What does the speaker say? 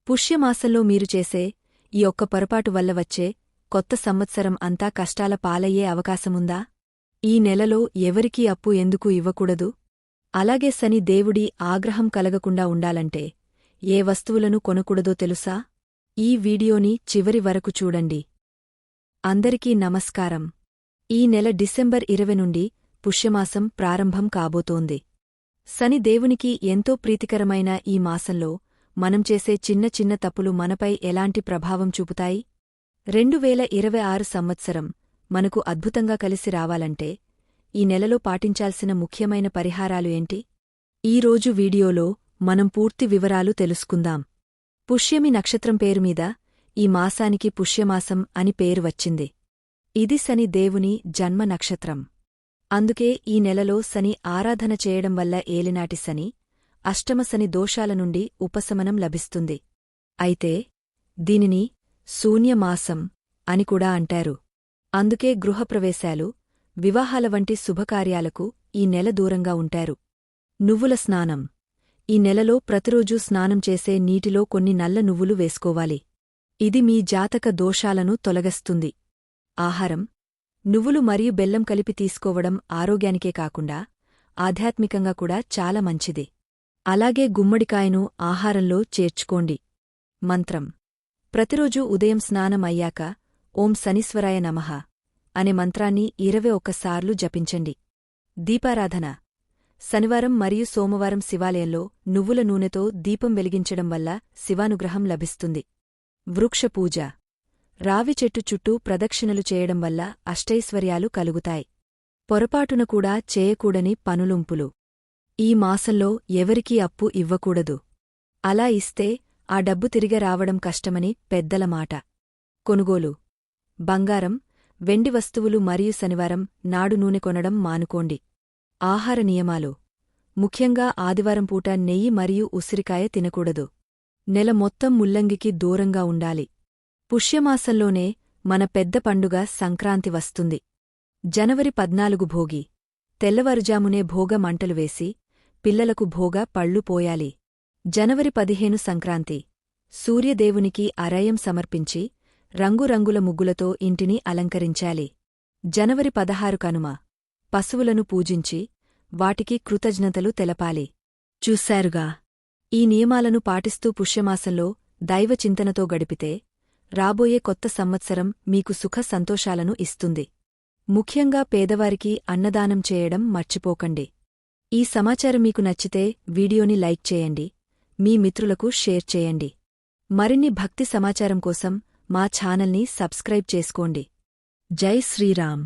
పుష్యమాసంలో మీరు చేసే ఈ ఒక్క పొరపాటు వల్ల వచ్చే కొత్త సంవత్సరం అంతా కష్టాల పాలయ్యే అవకాశముందా? ఈ నెలలో ఎవరికీ అప్పు ఎందుకు ఇవ్వకూడదు? అలాగే శని దేవుడి ఆగ్రహం కలగకుండా ఉండాలంటే ఏ వస్తువులను కొనకూడదో తెలుసా? ఈ వీడియోని చివరి వరకు చూడండి. అందరికీ నమస్కారం. ఈ నెల డిసెంబర్ 20 నుండి పుష్యమాసం ప్రారంభం కాబోతోంది. శని దేవునికి ఎంతో ప్రీతికరమైన ఈ మాసంలో మనం చేసే చిన్న చిన్న తప్పులు మనపై ఎలాంటి ప్రభావం చూపుతాయి? 2026 సంవత్సరం మనకు అద్భుతంగా కలిసి రావాలంటే ఈ నెలలో పాటించాల్సిన ముఖ్యమైన పరిహారాలు ఏంటి? ఈరోజు వీడియోలో మనం పూర్తి వివరాలు తెలుసుకుందాం. పుష్యమి నక్షత్రం పేరుమీద ఈ మాసానికి పుష్యమాసం అని పేరు వచ్చింది. ఇది శని దేవుని జన్మ నక్షత్రం. అందుకే ఈ నెలలో శని ఆరాధన చేయడం వల్ల ఏలినాటి శని, అష్టమ శని దోషాల నుండి ఉపశమనం లభిస్తుంది. అయితే దీనిని శూన్యమాసం అని కూడా అంటారు. అందుకే గృహప్రవేశాలు, వివాహాల వంటి శుభకార్యాలకు ఈ నెల దూరంగా ఉంటారు. నువ్వుల స్నానం. ఈ నెలలో ప్రతిరోజూ స్నానం చేసే నీటిలో కొన్ని నల్ల నువ్వులు వేసుకోవాలి. ఇది మీ జాతక దోషాలను తొలగస్తుంది. ఆహారం. నువ్వులు మరియు బెల్లం కలిపి తీసుకోవడం ఆరోగ్యానికే కాకుండా ఆధ్యాత్మికంగా కూడా చాలా మంచిది. అలాగే గుమ్మడికాయను ఆహారంలో చేర్చుకోండి. మంత్రం. ప్రతిరోజూ ఉదయం స్నానం అయ్యాక ఓం శనీశ్వరాయ నమః అనే మంత్రాన్ని 21 సార్లు జపించండి. దీపారాధన. శనివారం మరియు సోమవారం శివాలయంలో నువ్వుల నూనెతో దీపం వెలిగించడం వల్ల శివానుగ్రహం లభిస్తుంది. వృక్షపూజ. రావి చెట్టు చుట్టూ ప్రదక్షిణలు చేయడం వల్ల అష్టైశ్వర్యాలు కలుగుతాయి. పొరపాటున కూడా చేయకూడని పనులుంపులు. ఈ మాసంలో ఎవరికీ అప్పు ఇవ్వకూడదు. అలా ఇస్తే ఆ డబ్బు తిరిగి రావడం కష్టమని పెద్దల మాట. కొనుగోలు. బంగారం, వెండి వస్తువులు మరియు శనివారం నాడు నూనె కొనడం మానుకోండి. ఆహార నియమాలు. ముఖ్యంగా ఆదివారం పూట నెయ్యి మరియు ఉసిరికాయ తినకూడదు. నెల మొత్తం ముల్లంగికి దూరంగా ఉండాలి. పుష్యమాసంలోనే మన పెద్ద పండుగ సంక్రాంతి వస్తుంది. జనవరి 14 భోగి. తెల్లవారుజామునే భోగ మంటలు వేసి పిల్లలకు భోగ పళ్ళు పోయాలి. జనవరి 15 సంక్రాంతి. సూర్యదేవునికి అరయం సమర్పించి రంగురంగుల ముగ్గులతో ఇంటిని అలంకరించాలి. జనవరి 16 కనుమ. పశువులను పూజించి వాటికి కృతజ్ఞతలు తెలపాలి. చూశారుగా, ఈ నియమాలను పాటిస్తూ పుష్యమాసంలో దైవచింతనతో గడిపితే రాబోయే కొత్త సంవత్సరం మీకు సుఖ సంతోషాలను ఇస్తుంది. ముఖ్యంగా పేదవారికి అన్నదానం చేయడం మర్చిపోకండి. ఈ సమాచారం మీకు నచ్చితే వీడియోని లైక్ చేయండి, మీ మిత్రులకు షేర్ చేయండి. మరిన్ని భక్తి సమాచారం కోసం మా ఛానల్ని సబ్స్క్రైబ్ చేసుకోండి. జై శ్రీరామ్.